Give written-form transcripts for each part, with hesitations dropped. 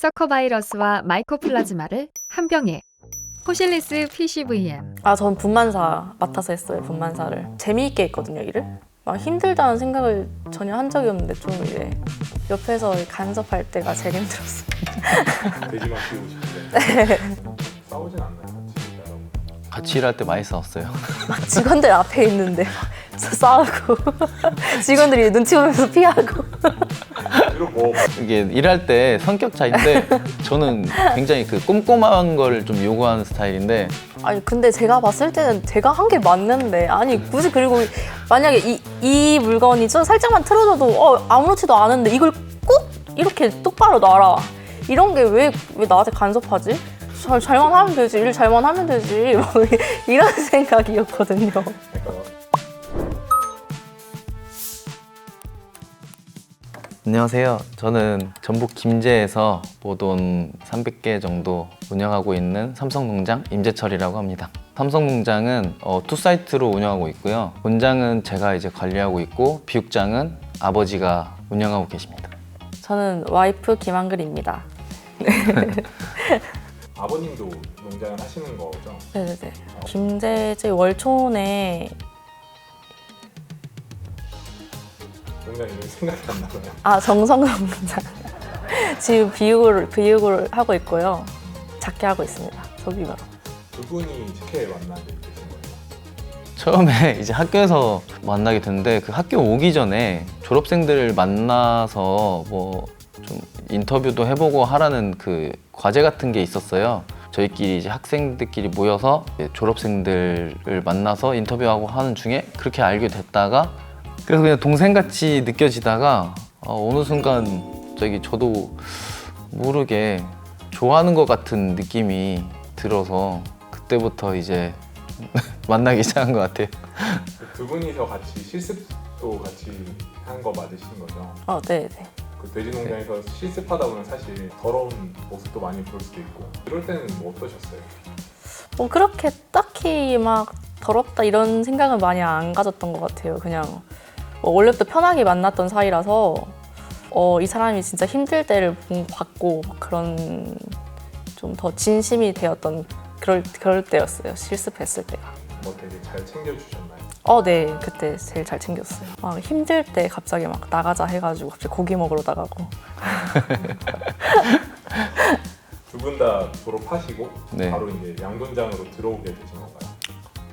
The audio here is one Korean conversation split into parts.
서커바이러스와 마이코플라즈마를 한 병에. 호실리스 PCVM. 전 분만사 맡아서 했어요. 분만사를 재미있게 했거든요, 일을. 막 힘들다는 생각을 전혀 한 적이 없는데 좀 이제 옆에서 간섭할 때가 제일 힘들었어요. 돼지만 키우고 싶은데 싸우진 않나요? 같이 일할 때 많이 싸웠어요. 막 직원들 앞에 있는데 막 싸우고 직원들이 눈치 보면서 피하고. 이런 뭐 이게 일할 때 성격 차이인데 저는 굉장히 그 꼼꼼한 걸 좀 요구하는 스타일인데 아니 근데 제가 봤을 때는 제가 한 게 맞는데 아니 굳이 그리고 만약에 이 물건이 좀 살짝만 틀어져도 아무렇지도 않은데 이걸 꼭 이렇게 똑바로 놔라 이런 게 왜 나한테 간섭하지? 잘만 하면 되지 일 잘만 하면 되지 뭐 이런 생각이었거든요. 안녕하세요. 저는 전북 김제에서 모돈 300개 정도 운영하고 있는 삼성농장 임재철이라고 합니다. 삼성농장은 투 사이트로 운영하고 있고요. 본장은 제가 이제 관리하고 있고 비육장은 아버지가 운영하고 계십니다. 저는 와이프 김한글입니다. 아버님도 농장을 하시는 거죠? 네네네. 김제의 월촌에 농장 이름이 생각이 안 나요. 정성농장 지금 비육을 하고 있고요. 작게 하고 있습니다. 소규모로. 두 분이 쉽게 만나게 되신 거예요? 처음에 이제 학교에서 만나게 됐는데 그 학교 오기 전에 졸업생들을 만나서 뭐 좀 인터뷰도 해보고 하라는 그 과제 같은 게 있었어요. 저희끼리 이제 학생들끼리 모여서 이제 졸업생들을 만나서 인터뷰하고 하는 중에 그렇게 알게 됐다가 그래서 그냥 동생같이 느껴지다가 어느 순간 저도 모르게 좋아하는 것 같은 느낌이 들어서 그때부터 이제 만나기 시작한 것 같아요. 두 분이서 같이 실습도 같이 한 거 맞으신 거죠? 네네. 그 돼지 농장에서 실습하다 보면 사실 더러운 모습도 많이 볼 수도 있고 이럴 때는 뭐 어떠셨어요? 그렇게 딱히 막 더럽다 이런 생각은 많이 안 가졌던 것 같아요. 그냥 원래부터 편하게 만났던 사이라서 이 사람이 진짜 힘들 때를 봤고 그런 좀 더 진심이 되었던 그럴 때였어요. 실습했을 때가. 뭐 되게 잘 챙겨주셨나요? 네. 그때 제일 잘 챙겼어요. 힘들 때 갑자기 막 나가자 해가지고 갑자기 고기 먹으러 나가고. 두 분 다 졸업하시고 네. 바로 이제 양돈장으로 들어오게 되신 건가요?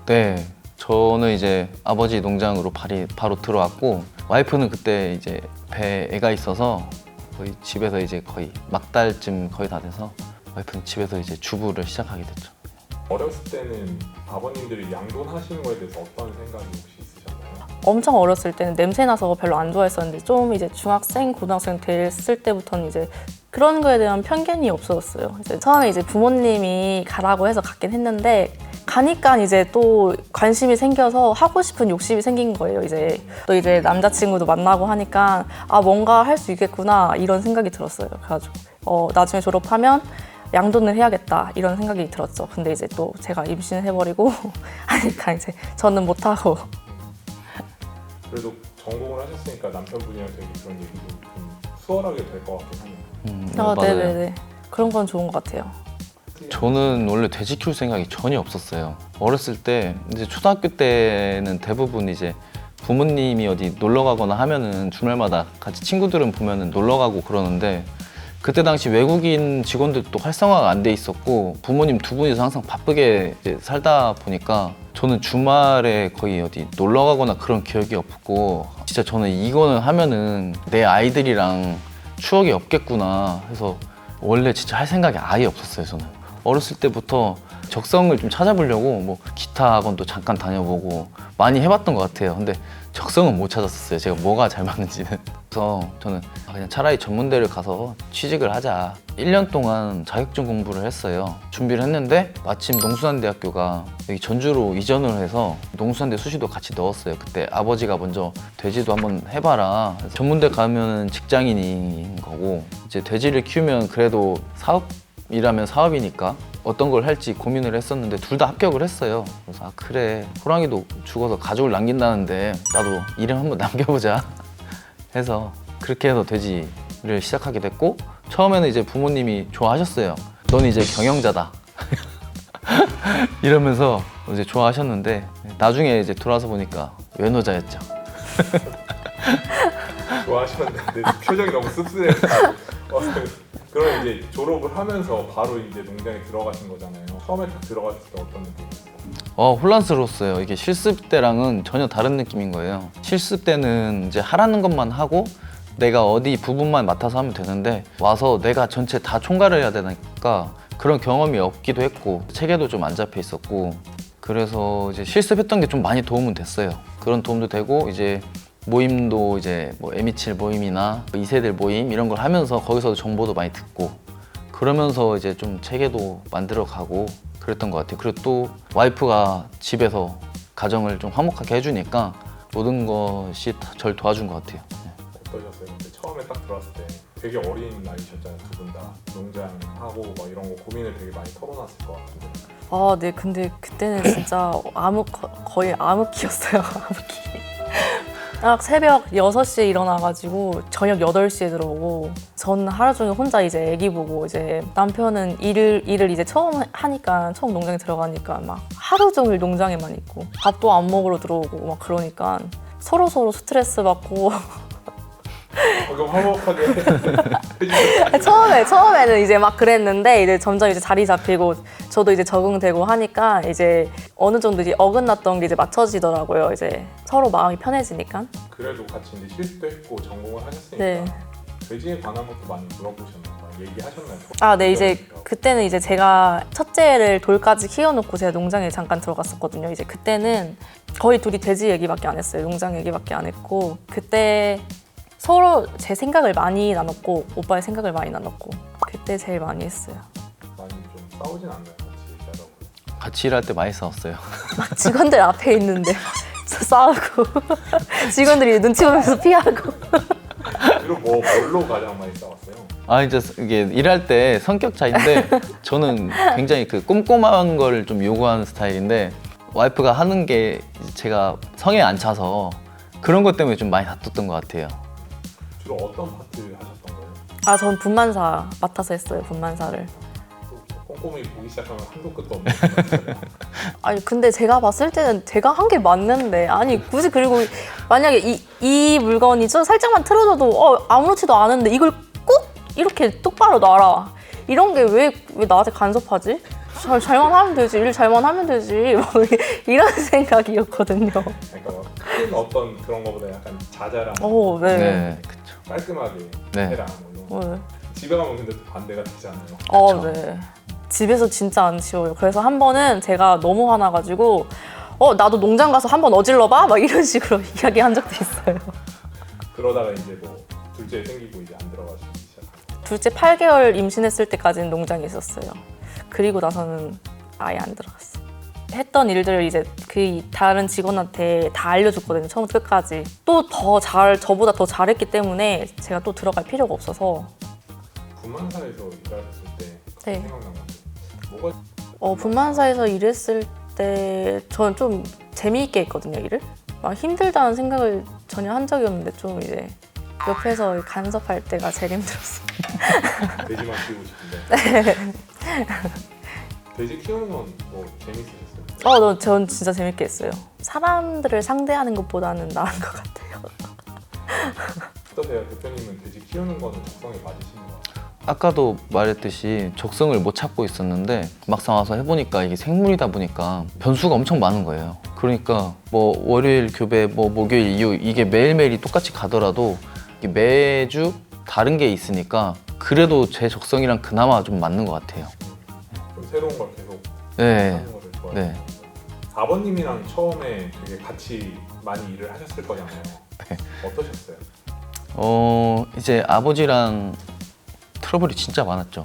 네, 저는 이제 아버지 농장으로 바로 들어왔고 와이프는 그때 이제 배에 애가 있어서 거의 집에서 이제 거의 막달쯤 거의 다 돼서 와이프는 집에서 이제 주부를 시작하게 됐죠. 어렸을 때는 아버님들이 양돈 하시는 거에 대해서 어떤 생각이 혹시 있으셨나요? 엄청 어렸을 때는 냄새 나서 별로 안 좋아했었는데 좀 이제 중학생, 고등학생 됐을 때부터는 이제 그런 거에 대한 편견이 없어졌어요. 이제 처음에 이제 부모님이 가라고 해서 갔긴 했는데 가니까 이제 또 관심이 생겨서 하고 싶은 욕심이 생긴 거예요. 또 이제 남자친구도 만나고 하니까 뭔가 할 수 있겠구나 이런 생각이 들었어요. 그래가지고 나중에 졸업하면 양돈을 해야겠다 이런 생각이 들었죠. 근데 이제 또 제가 임신을 해버리고 하니까 이제 저는 못하고. 그래도 전공을 하셨으니까 남편분이랑 되게 그런 얘기도 좀 수월하게 될 것 같긴 하네요. 맞아요. 네네네. 그런 건 좋은 것 같아요. 저는 원래 돼지 키울 생각이 전혀 없었어요. 어렸을 때 이제 초등학교 때는 대부분 이제 부모님이 어디 놀러 가거나 하면은 주말마다 같이 친구들은 보면은 놀러 가고 그러는데 그때 당시 외국인 직원들도 활성화가 안 돼 있었고 부모님 두 분이서 항상 바쁘게 이제 살다 보니까 저는 주말에 거의 어디 놀러 가거나 그런 기억이 없고 진짜 저는 이거는 하면은 내 아이들이랑 추억이 없겠구나 해서 원래 진짜 할 생각이 아예 없었어요. 저는 어렸을 때부터 적성을 좀 찾아보려고 뭐 기타 학원도 잠깐 다녀보고 많이 해봤던 것 같아요. 근데 적성은 못 찾았었어요. 제가 뭐가 잘 맞는지는. 그래서 저는 그냥 차라리 전문대를 가서 취직을 하자. 1년 동안 자격증 공부를 했어요. 준비를 했는데 마침 농수산대학교가 여기 전주로 이전을 해서 농수산대 수시도 같이 넣었어요. 그때 아버지가 먼저 돼지도 한번 해봐라. 그래서 전문대 가면 직장인인 거고 이제 돼지를 키우면 그래도 사업이라면 사업이니까 어떤 걸 할지 고민을 했었는데 둘 다 합격을 했어요. 그래서 그래 호랑이도 죽어서 가족을 남긴다는데 나도 이름 한번 남겨보자 해서 그렇게 해서 돼지를 시작하게 됐고 처음에는 이제 부모님이 좋아하셨어요. 넌 이제 경영자다. 이러면서 이제 좋아하셨는데 나중에 이제 돌아서 보니까 외노자였죠. 좋아하셨는데 표정이 너무 씁쓸해서 그럼 이제 졸업을 하면서 바로 이제 농장에 들어가신 거잖아요. 처음에 딱 들어갔을 때 어떤 느낌이었어요? 혼란스러웠어요. 이게 실습 때랑은 전혀 다른 느낌인 거예요. 실습 때는 이제 하라는 것만 하고 내가 어디 부분만 맡아서 하면 되는데 와서 내가 전체 다 총괄을 해야 되니까 그런 경험이 없기도 했고 체계도 좀 안 잡혀 있었고 그래서 이제 실습했던 게 좀 많이 도움은 됐어요. 그런 도움도 되고 이제 모임도 이제 뭐 M27 모임이나 2세대 모임 이런 걸 하면서 거기서도 정보도 많이 듣고 그러면서 이제 좀 체계도 만들어 가고 그랬던 것 같아요. 그리고 또 와이프가 집에서 가정을 좀 화목하게 해주니까 모든 것이 다 절 도와준 것 같아요. 어떠셨어요? 근데 처음에 딱 들어왔을 때 되게 어린 나이셨잖아요. 두 분 다 농장하고 막 이런 거 고민을 되게 많이 털어놨을 것 같은데 아, 네. 근데 그때는 진짜 거의 암흑기였어요. 암흑기. 딱 새벽 6시에 일어나가지고 저녁 8시에 들어오고 전 하루 종일 혼자 이제 애기 보고 이제 남편은 일을 이제 처음 하니까 처음 농장에 들어가니까 막 하루 종일 농장에만 있고 밥도 안 먹으러 들어오고 막 그러니까 서로 스트레스 받고 그럼 화목하게 해주셨어요. 처음에는 이제 막 그랬는데 이제 점점 이제 자리 잡히고 저도 이제 적응되고 하니까 이제 어느 정도 이제 어긋났던 게 이제 맞춰지더라고요. 이제 서로 마음이 편해지니까. 그래도 같이 이제 실습도 했고 전공을 하셨으니까 네. 돼지에 관한 것도 많이 물어보셨나요? 얘기하셨나요? 아, 네. 이제 그때는 이제 제가 첫째를 돌까지 키워놓고 제가 농장에 잠깐 들어갔었거든요. 이제 그때는 거의 둘이 돼지 얘기밖에 안 했어요. 농장 얘기밖에 안 했고 그때 서로 제 생각을 많이 나눴고 오빠의 생각을 많이 나눴고 그때 제일 많이 했어요. 많이 좀 싸우진 않나요? 같이 얘기하다가 같이 일할 때 많이 싸웠어요. 막 직원들 앞에 있는데 싸우고 직원들이 눈치 보면서 피하고 그리고 뭘로 가장 많이 싸웠어요? 이제 이게 일할 때 성격 차이인데 저는 굉장히 그 꼼꼼한 걸 좀 요구하는 스타일인데 와이프가 하는 게 제가 성에 안 차서 그런 것 때문에 좀 많이 다퉜던 것 같아요. 주로 어떤 파트 하셨던 거예요? 아, 전 분만사 맡아서 했어요. 분만사를. 또 꼼꼼히 보기 시작하면 한도 끝도 없는 것 같아요. 아니 근데 제가 봤을 때는 제가 한 게 맞는데 아니 굳이 그리고 만약에 이 물건이 좀 살짝만 틀어져도 아무렇지도 않은데 이걸 꼭 이렇게 똑바로 놔라 이런 게 왜 나한테 간섭하지? 잘만 하면 되지 일 잘만 하면 되지 뭐 이런 생각이었거든요. 그러니까 막 큰 어떤 그런 거보다 약간 자잘한 네. 네, 그쵸. 깔끔하게 네. 해라 뭐 이런 거. 네. 집에 가면 근데 또 반대가 되잖아요. 네. 집에서 진짜 안 치워요. 그래서 한 번은 제가 너무 화나가지고 나도 농장 가서 한번 어질러봐? 막 이런 식으로 이야기한 적도 있어요. 그러다가 이제 뭐 둘째 생기고 이제 안 들어가시기 시작하고. 둘째 8개월 임신했을 때까지는 농장에 있었어요. 그리고 나서는 아예 안 들어갔어요. 했던 일들을 이제 그 다른 직원한테 다 알려줬거든요. 처음부터 끝까지. 또 저보다 더 잘했기 때문에 제가 또 들어갈 필요가 없어서. 분만사에서 일하셨을 때 네. 생각난 건데 뭐가 분만사에서 일했을 때 저는 좀 재미있게 했거든요, 일을. 막 힘들다는 생각을 전혀 한 적이 없는데 좀 이제 옆에서 간섭할 때가 제일 힘들었어요. 돼지만 키우고 싶은데. 돼지 키우는 건 뭐 재밌으셨어요? 전 진짜 재밌게 했어요. 사람들을 상대하는 것보다는 나은 것 같아요. 어떠세요? 대표님은 돼지 키우는 거는 적성에 맞으시는 것 같아요? 아까도 말했듯이 적성을 못 찾고 있었는데 막상 와서 해보니까 이게 생물이다 보니까 변수가 엄청 많은 거예요. 그러니까 뭐 월요일 교배, 뭐 목요일 이후 이게 매일매일이 똑같이 가더라도 이게 매주 다른 게 있으니까 그래도 제 적성이랑 그나마 좀 맞는 것 같아요. 좀 새로운 걸 계속 네. 하는 거를 좋아해요. 네. 아버님이랑 처음에 되게 같이 많이 일을 하셨을 거잖아요. 네. 어떠셨어요? 이제 아버지랑 트러블이 진짜 많았죠.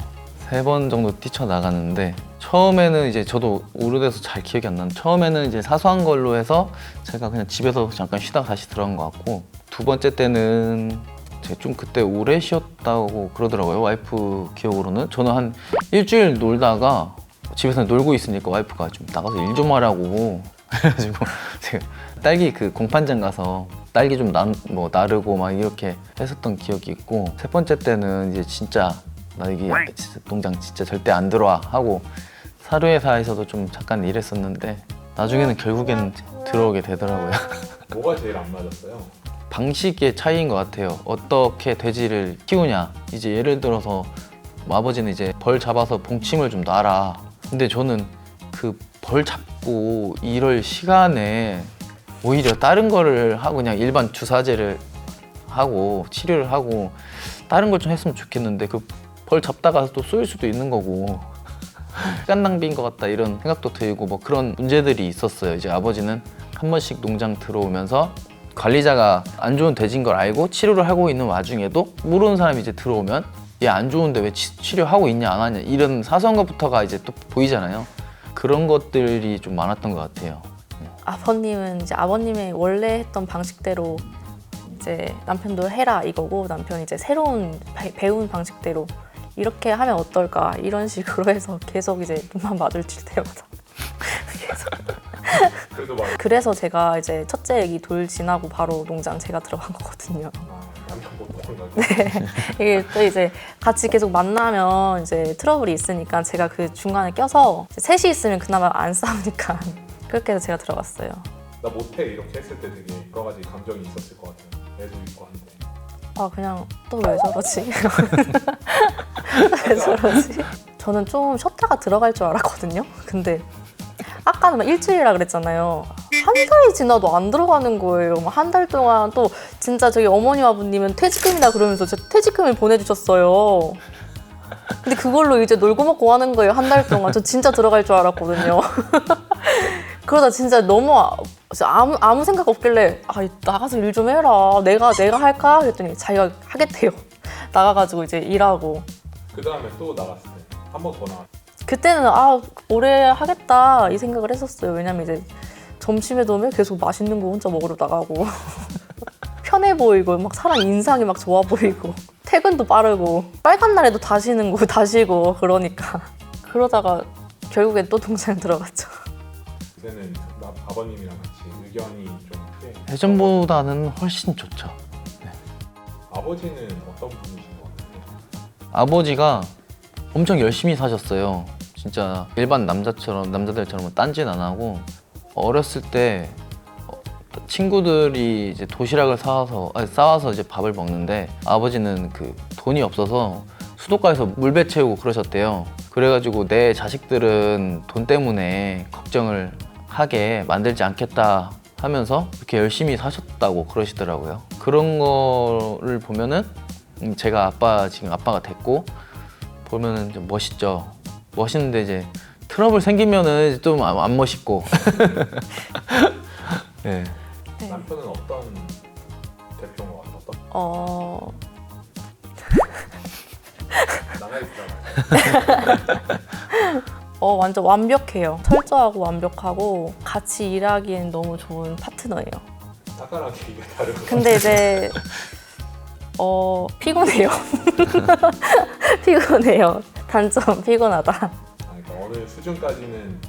3번 정도 뛰쳐나갔는데 처음에는 이제 저도 오래돼서 잘 기억이 안 나는데 처음에는 이제 사소한 걸로 해서 제가 그냥 집에서 잠깐 쉬다가 다시 들어간 것 같고 두 번째 때는 제가 좀 그때 오래 쉬었다고 그러더라고요. 와이프 기억으로는. 저는 한 일주일 놀다가 집에서 놀고 있으니까 와이프가 좀 나가서 일 좀 하라고 그래가지고 제가 딸기 그 공판장 가서 딸기 좀 나르고 막 이렇게 했었던 기억이 있고 세 번째 때는 이제 진짜 나 여기 진짜 농장 진짜 절대 안 들어와 하고 사료회사에서도 좀 잠깐 일했었는데 나중에는 결국에는 들어오게 되더라고요. 뭐가 제일 안 맞았어요? 방식의 차이인 것 같아요. 어떻게 돼지를 키우냐. 이제 예를 들어서 아버지는 이제 벌 잡아서 봉침을 좀 놔라. 근데 저는 그 벌 잡고 이럴 시간에 오히려 다른 거를 하고 그냥 일반 주사제를 하고 치료를 하고 다른 걸 좀 했으면 좋겠는데 그 벌 잡다가 또 쏘일 수도 있는 거고 시간 낭비인 것 같다 이런 생각도 들고 뭐 그런 문제들이 있었어요. 이제 아버지는 한 번씩 농장 들어오면서 관리자가 안 좋은 돼지인 걸 알고 치료를 하고 있는 와중에도 모르는 사람이 이제 들어오면 얘 안 좋은데 왜 치료하고 있냐 안 하냐 이런 사소한 것부터가 이제 또 보이잖아요. 그런 것들이 좀 많았던 것 같아요. 아버님은 이제 아버님의 원래 했던 방식대로 이제 남편도 해라 이거고 남편이 이제 새로운 배운 방식대로 이렇게 하면 어떨까 이런 식으로 해서 계속 이제 눈만 마주칠 때마다 계속. 그래도 막 그래서 제가 이제 첫째 애기 돌 지나고 바로 농장 제가 들어간 거거든요. 남편 못 도망가게. 네. 이게 또 이제 같이 계속 만나면 이제 트러블이 있으니까 제가 그 중간에 껴서 셋이 있으면 그나마 안 싸우니까 그렇게 해서 제가 들어갔어요. 나 못해 이렇게 했을 때 되게 여러 가지 감정이 있었을 것 같아요. 애도 있고 한데. 아 그냥 또 왜 저러지? 왜 저러지? 저는 좀 쉬었다가 들어갈 줄 알았거든요. 근데 아까는 막 일주일이라 그랬잖아요. 한 달이 지나도 안 들어가는 거예요. 한 달 동안 또 진짜 저희 어머님 아버님은 퇴직금이다 그러면서 저 퇴직금을 보내주셨어요. 근데 그걸로 이제 놀고 먹고 하는 거예요. 한 달 동안. 저 진짜 들어갈 줄 알았거든요. 그러다 진짜 너무 아무 생각 없길래 나가서 일 좀 해라. 내가 할까? 그랬더니 자기가 하겠대요. 나가가지고 이제 일하고. 그 다음에 또 나갔을 때 한 번 더 나갔. 그때는 올해 하겠다 이 생각을 했었어요. 왜냐면 이제 점심에도 오면 계속 맛있는 거 혼자 먹으러 나가고 편해 보이고 막 사람 인상이 막 좋아 보이고 퇴근도 빠르고 빨간 날에도 다시는 거 다시고 그러니까 그러다가 결국엔 또 동생 들어갔죠. 이제는 아버님이랑 같이 의견이 좀 크게. 예전보다는 훨씬 좋죠. 아버지는 어떤 분이신 것 같아요? 아버지가 엄청 열심히 사셨어요. 진짜 일반 남자들처럼 딴짓 안 하고 어렸을 때 친구들이 이제 도시락을 싸와서 이제 밥을 먹는데 아버지는 그 돈이 없어서 수도가에서 물배 채우고 그러셨대요. 그래가지고 내 자식들은 돈 때문에 걱정을 하게 만들지 않겠다 하면서 이렇게 열심히 사셨다고 그러시더라고요. 그런 거를 보면은 제가 지금 아빠가 됐고 보면은 좀 멋있죠. 멋있는데 이제 트러블 생기면은 좀 안 멋있고. 네. 남편은 어떤 대표인 것 같아요? 나가 있잖아요. 완전 완벽해요. 철저하고 완벽하고 같이 일하기엔 너무 좋은 파트너예요. 아까랑 되게 다르고. 근데 이제 피곤해요. 피곤해요. 단점 피곤하다. 그러니까 어느 수준까지는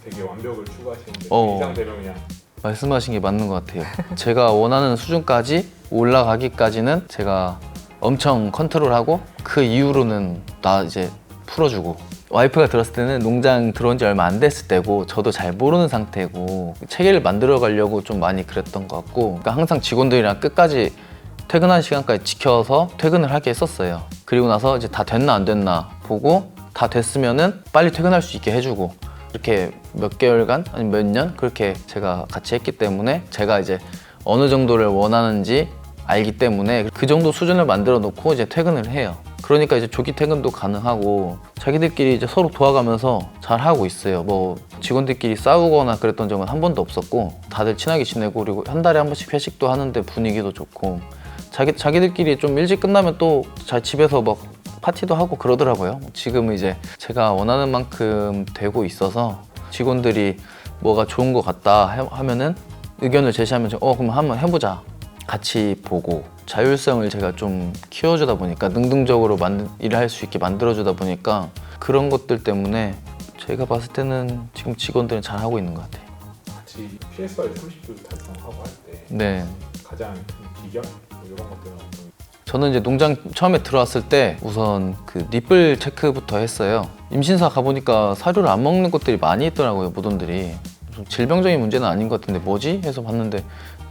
되게 완벽을 추구하시는데 그 어. 이상 되면 그냥 말씀하신 게 맞는 것 같아요. 제가 원하는 수준까지 올라가기까지는 제가 엄청 컨트롤하고 그 이후로는 나 이제 풀어주고 와이프가 들었을 때는 농장 들어온 지 얼마 안 됐을 때고 저도 잘 모르는 상태고 체계를 만들어 가려고 좀 많이 그랬던 것 같고 그러니까 항상 직원들이랑 끝까지 퇴근한 시간까지 지켜서 퇴근을 하게 했었어요. 그리고 나서 이제 다 됐나 안 됐나 보고 다 됐으면은 빨리 퇴근할 수 있게 해주고 이렇게 몇 개월간 아니 몇 년 그렇게 제가 같이 했기 때문에 제가 이제 어느 정도를 원하는지 알기 때문에 그 정도 수준을 만들어 놓고 이제 퇴근을 해요. 그러니까 이제 조기 퇴근도 가능하고 자기들끼리 이제 서로 도와가면서 잘 하고 있어요. 뭐 직원들끼리 싸우거나 그랬던 적은 한 번도 없었고 다들 친하게 지내고 그리고 한 달에 한 번씩 회식도 하는데 분위기도 좋고 자기들끼리 좀 일찍 끝나면 또 집에서 막 파티도 하고 그러더라고요. 지금은 이제 제가 원하는 만큼 되고 있어서 직원들이 뭐가 좋은 것 같다 하면은 의견을 제시하면 그럼 한번 해보자. 같이 보고 자율성을 제가 좀 키워주다 보니까 능동적으로 일을 할 수 있게 만들어주다 보니까 그런 것들 때문에 제가 봤을 때는 지금 직원들은 잘 하고 있는 것 같아요. 같이 PSR 30도 달성하고 할 때 네. 가장 큰 비결 뭐 이런 것들은 어떤 저는 이제 농장 처음에 들어왔을 때 우선 그 니플 체크부터 했어요. 임신사 가보니까 사료를 안 먹는 것들이 많이 있더라고요, 모돈들이. 좀 질병적인 문제는 아닌 것 같은데 뭐지? 해서 봤는데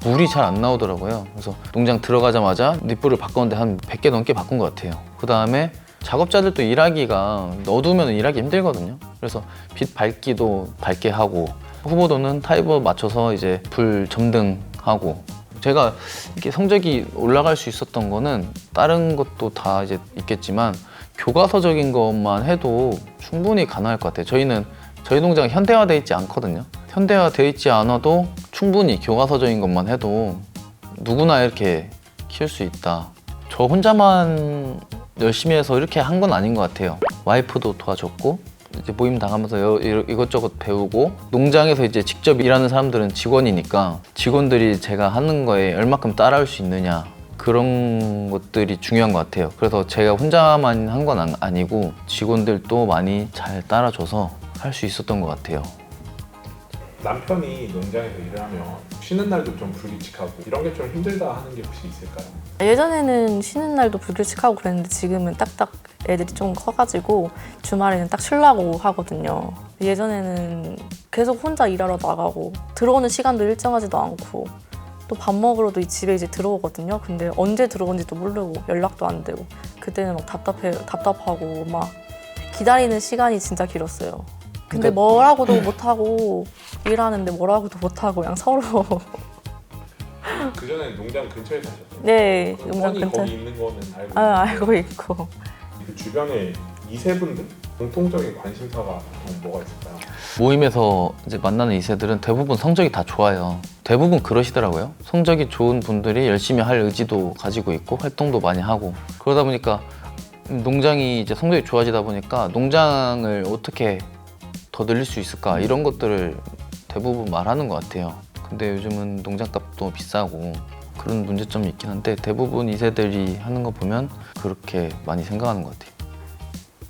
물이 잘 안 나오더라고요. 그래서 농장 들어가자마자 니플을 바꿨는데 한 100개 넘게 바꾼 것 같아요. 그 다음에 작업자들도 일하기가 넣어두면 일하기 힘들거든요. 그래서 빛 밝기도 밝게 하고 후보도는 타입을 맞춰서 이제 불 점등하고 제가 이렇게 성적이 올라갈 수 있었던 거는 다른 것도 다 이제 있겠지만 교과서적인 것만 해도 충분히 가능할 것 같아요. 저희 농장은 현대화되어 있지 않거든요. 현대화되어 있지 않아도 충분히 교과서적인 것만 해도 누구나 이렇게 키울 수 있다. 저 혼자만 열심히 해서 이렇게 한 건 아닌 것 같아요. 와이프도 도와줬고 이제 모임 당하면서 이것저것 배우고 농장에서 이제 직접 일하는 사람들은 직원이니까 직원들이 제가 하는 거에 얼마큼 따라올 수 있느냐 그런 것들이 중요한 것 같아요. 그래서 제가 혼자만 한 건 아니고 직원들도 많이 잘 따라줘서 할 수 있었던 것 같아요. 남편이 농장에서 일을 하면 쉬는 날도 좀 불규칙하고 이런 게 좀 힘들다 하는 게 혹시 있을까요? 예전에는 쉬는 날도 불규칙하고 그랬는데 지금은 딱딱 애들이 좀 커가지고 주말에는 딱 쉬려고 하거든요. 예전에는 계속 혼자 일하러 나가고 들어오는 시간도 일정하지도 않고 또 밥 먹으러도 집에 이제 들어오거든요. 근데 언제 들어온지도 모르고 연락도 안 되고 그때는 막 답답하고 막 기다리는 시간이 진짜 길었어요. 근데 뭐라고도 못하고 일하는데 뭐라고도 못하고 그냥 서로 그 전에 농장 근처에 사셨죠? 네, 그럼 농장 뻔히 근처 거기 있는 거는 알고 알고 있고 그 주변에 2세분들 공통적인 관심사가 좀 뭐가 있을까요? 모임에서 이제 만나는 이세들은 대부분 성적이 다 좋아요. 대부분 그러시더라고요. 성적이 좋은 분들이 열심히 할 의지도 가지고 있고 활동도 많이 하고 그러다 보니까 농장이 이제 성적이 좋아지다 보니까 농장을 어떻게 더 늘릴 수 있을까 이런 것들을 대부분 말하는 것 같아요. 근데 요즘은 농장값도 비싸고 그런 문제점이 있긴 한데 대부분 2세들이 하는 거 보면 그렇게 많이 생각하는 것 같아요.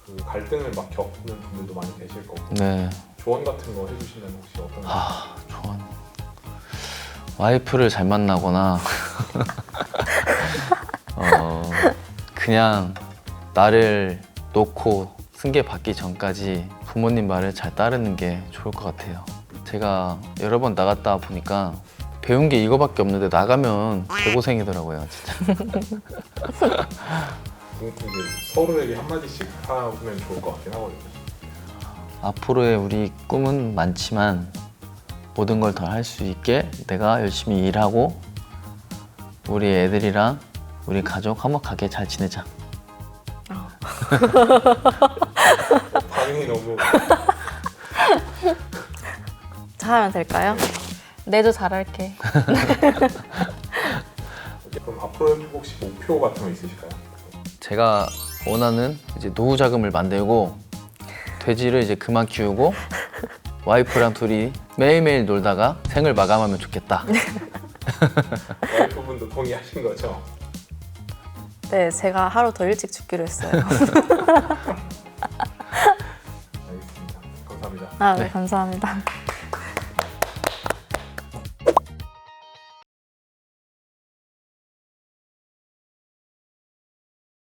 그 갈등을 막 겪는 분들도 많이 계실 거고 네. 조언 같은 거 해주신다면 혹시 어떤 거? 조언. 와이프를 잘 만나거나 그냥 나를 놓고 승계 받기 전까지 부모님 말을 잘 따르는 게 좋을 것 같아요. 제가 여러 번 나갔다 보니까 배운 게 이거밖에 없는데 나가면 개고생이더라고요, 진짜. 이제 서로에게 한마디씩 하면 좋을 것 같긴 하거든요. 앞으로의 우리 꿈은 많지만 모든 걸 더 할 수 있게 내가 열심히 일하고 우리 애들이랑 우리 가족 화목하게 잘 지내자. 반응이 너무 잘하면 될까요? 내도 잘할게. 그럼 앞으로 혹시 목표 같은 거 있으실까요? 제가 원하는 이제 노후 자금을 만들고 돼지를 이제 그만 키우고 와이프랑 둘이 매일매일 놀다가 생을 마감하면 좋겠다. 와이프분도 동의하신 거죠? 네, 제가 하루 더 일찍 죽기로 했어요. 알겠습니다. 감사합니다. 네, 감사합니다.